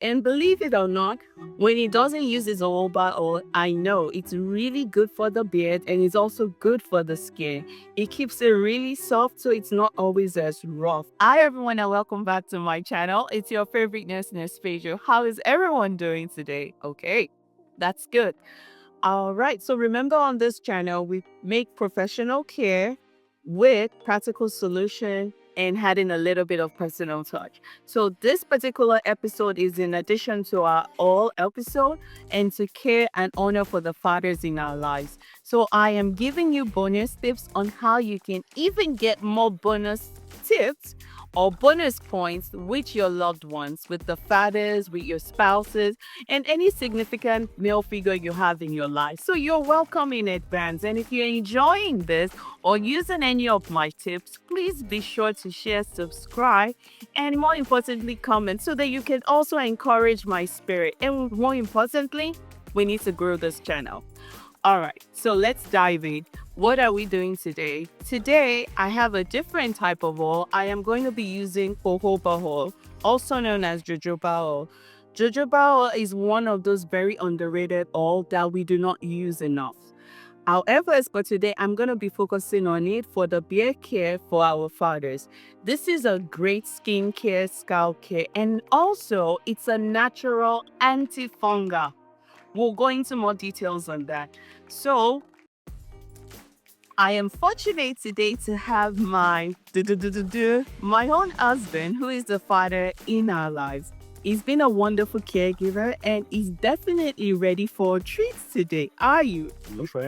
And believe it or not, when he doesn't use his jojoba oil, I know it's really good for the beard and it's also good for the skin. It keeps it really soft so it's not always as rough. Hi everyone and welcome back to my channel. It's your favorite nurse Peju. How is everyone doing today? Okay, that's good. All right, so remember on this channel, we make professional care with practical solution and adding a little bit of personal touch. So this particular episode is in addition to our all episode and to care and honor for the fathers in our lives. So I am giving you bonus tips on how you can even get more bonus tips or bonus points with your loved ones, with the fathers, with your spouses, and any significant male figure you have in your life. So you're welcome in advance. And if you're enjoying this or using any of my tips, please be sure to share, subscribe, and more importantly, comment so that you can also encourage my spirit. And more importantly, we need to grow this channel. All right, so let's dive in. What are we doing today? Today, I have a different type of oil. I am going to be using jojoba oil, also known as jojoba oil. Jojoba oil is one of those very underrated oil that we do not use enough. However, as for today, I'm going to be focusing on it for the beard care for our fathers. This is a great skin care, scalp care, and also it's a natural antifungal. We'll go into more details on that. So, I am fortunate today to have my own husband, who is the father in our lives. He's been a wonderful caregiver and he's definitely ready for treats today. Are you? Yes, I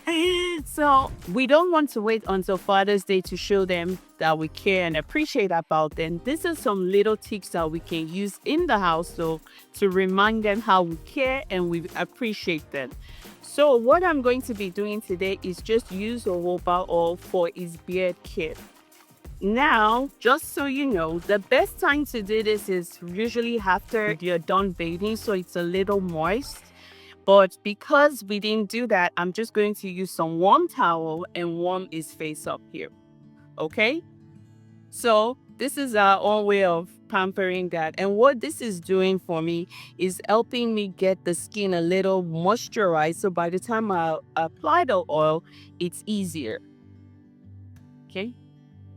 am. So we don't want to wait until Father's Day to show them that we care and appreciate about them. These are some little tips that we can use in the household to remind them how we care and we appreciate them. So what I'm going to be doing today is just use jojoba oil for his beard care. Now, just so you know, the best time to do this is usually after you're done bathing, so it's a little moist. But because we didn't do that, I'm just going to use some warm towel and warm his face up here. Okay? So this is our own way of pampering that. And what this is doing for me is helping me get the skin a little moisturized. So by the time I apply the oil, it's easier. Okay?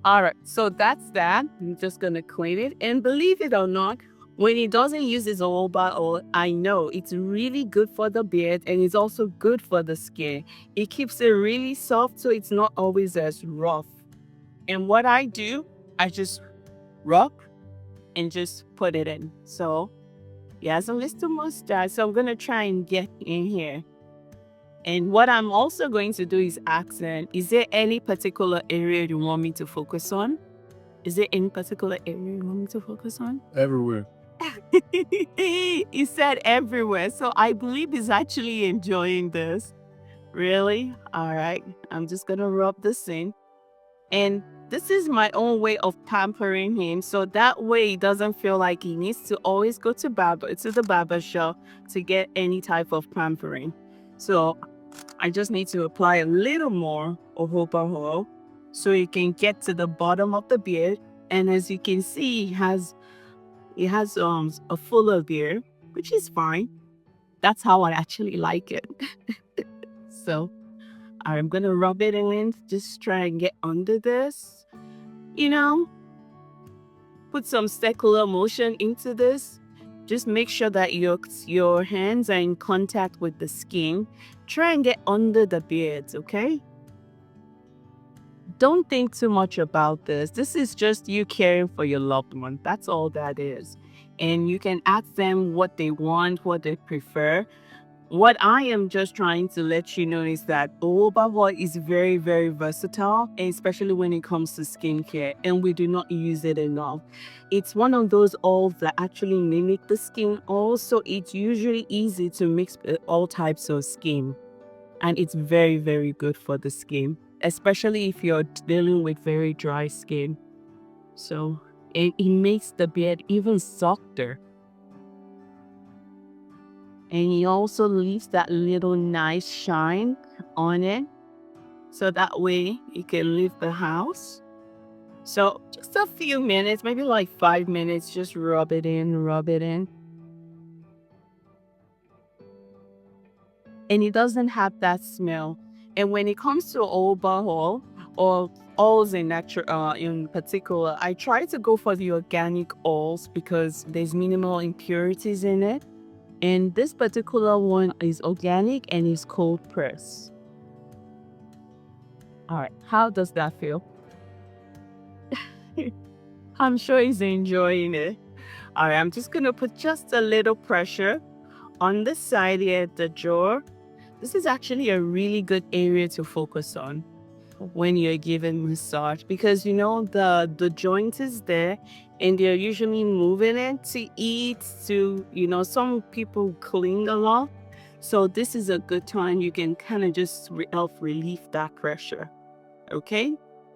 All right, so that's that. I'm just gonna clean it. And believe it or not, when he doesn't use his jojoba oil, I know it's really good for the beard and it's also good for the skin. It keeps it really soft so it's not always as rough. And what I do, I just rub and just put it in. So he has a little mustache, so I'm gonna try and get in here. And what I'm also going to do is ask them, is there any particular area you want me to focus on? Is there any particular area you want me to focus on? Everywhere. He said everywhere. So I believe he's actually enjoying this. Really? All right. I'm just going to rub this in. And this is my own way of pampering him. So that way he doesn't feel like he needs to always go to the barber shop to get any type of pampering. So I just need to apply a little more of jojoba oil so you can get to the bottom of the beard. And as you can see, it has a fuller beard, which is fine. That's how I actually like it. So I'm gonna rub it in, just try and get under this. You know, put some circular motion into this. Just make sure that your hands are in contact with the skin. Try and get under the beards, okay? Don't think too much about this. This is just you caring for your loved one. That's all that is. And you can ask them what they want, what they prefer. What I am just trying to let you know is that jojoba oil is very, very versatile, and especially when it comes to skincare, and we do not use it enough. It's one of those oils that actually mimic the skin oil, so it's usually easy to mix with all types of skin. And it's very, very good for the skin, especially if you're dealing with very dry skin. So it makes the beard even softer. And he also leaves that little nice shine on it. So that way you can leave the house So just a few minutes, maybe like 5 minutes, just rub it in, rub it in. And it doesn't have that smell. And when it comes to Oba oil or oils in particular, I try to go for the organic oils because there's minimal impurities in it. And this particular one is organic and is cold pressed. All right, how does that feel? I'm sure he's enjoying it. All right, I'm just gonna put just a little pressure on the side here at the jaw. This is actually a really good area to focus on when you're giving massage because the joint is there and they're usually moving it to eat, to some people clean a lot. So this is a good time you can kind of just help relieve that pressure. Okay.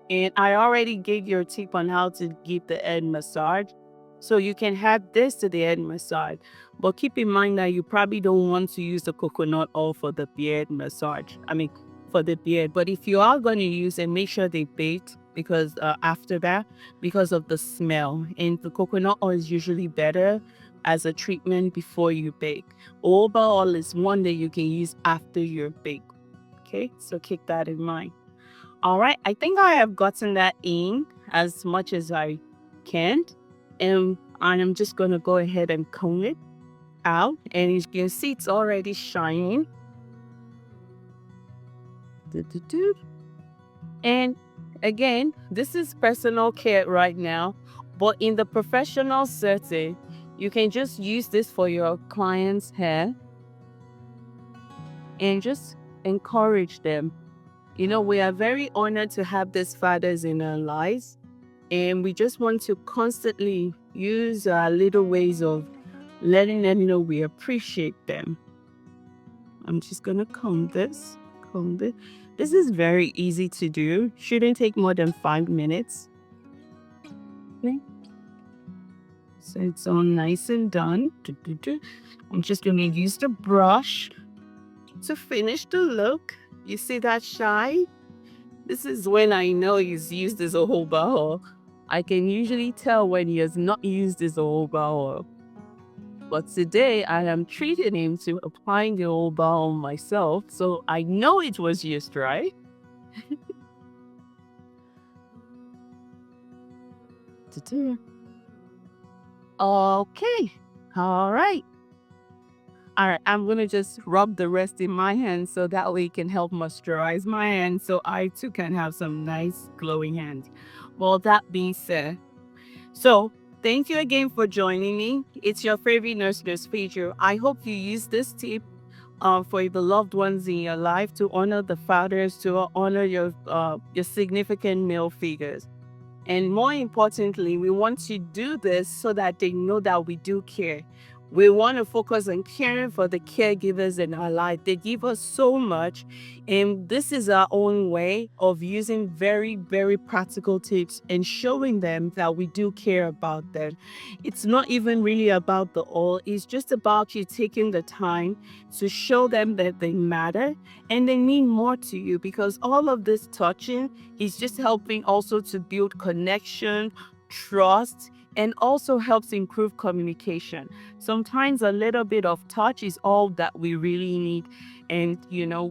And I already gave you a tip on how to give the head massage. So you can add this to the head massage. But keep in mind that you probably don't want to use the coconut oil for the beard massage. I mean, for the beard. But if you are going to use it, make sure they bake because after that, because of the smell. And the coconut oil is usually better as a treatment before you bake. Jojoba oil is one that you can use after you bake. Okay, so keep that in mind. All right, I think I have gotten that in as much as I can. And I'm just going to go ahead and comb it out. And you can see it's already shining. Do-do-do. And again, this is personal care right now. But in the professional setting, you can just use this for your client's hair and just encourage them. We are very honored to have these fathers in our lives. And we just want to constantly use our little ways of letting them know we appreciate them. I'm just going to comb this. Comb this. This is very easy to do. Shouldn't take more than 5 minutes. Okay. So it's all nice and done. I'm just going to use the brush to finish the look. You see that shine? This is when I know he's used his jojoba oil. I can usually tell when he has not used his jojoba oil. But today I am treating him to applying the jojoba oil myself, so I know it was used right. Okay, all right. All right, I'm gonna just rub the rest in my hands so that way it can help moisturize my hands so I too can have some nice glowing hands. Well, that being said, so thank you again for joining me. It's your favorite nurse Peju. I hope you use this tip for the loved ones in your life to honor the fathers, to honor your significant male figures. And more importantly, we want to do this so that they know that we do care. We want to focus on caring for the caregivers in our life. They give us so much. And this is our own way of using very, very practical tips and showing them that we do care about them. It's not even really about the oil. It's just about you taking the time to show them that they matter and they mean more to you, because all of this touching is just helping also to build connection, trust, and also helps improve communication. Sometimes a little bit of touch is all that we really need. And,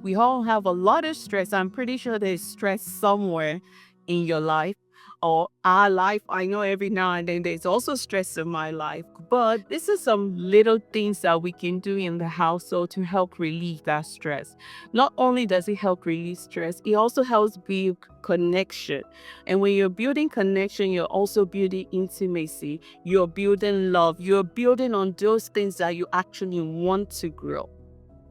we all have a lot of stress. I'm pretty sure there's stress somewhere in your life or our life. I know every now and then there's also stress in my life, but this is some little things that we can do in the household to help relieve that stress. Not only does it help relieve stress, it also helps build connection. And when you're building connection, you're also building intimacy, you're building love, you're building on those things that you actually want to grow.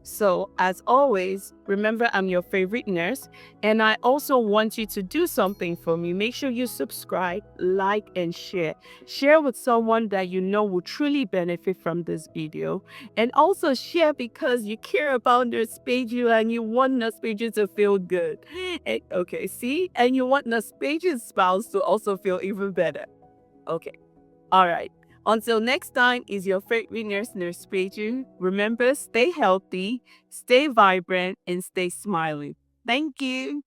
So, as always, remember I'm your favorite nurse, and I also want you to do something for me. Make sure you subscribe, like, and share. Share with someone that you know will truly benefit from this video. And also share because you care about Nurse Peju and you want Nurse Peju to feel good. Okay, see? And you want Nurse Peju's spouse to also feel even better. Okay. All right. Until next time, is your favorite nurse Peju. Remember, stay healthy, stay vibrant, and stay smiling. Thank you.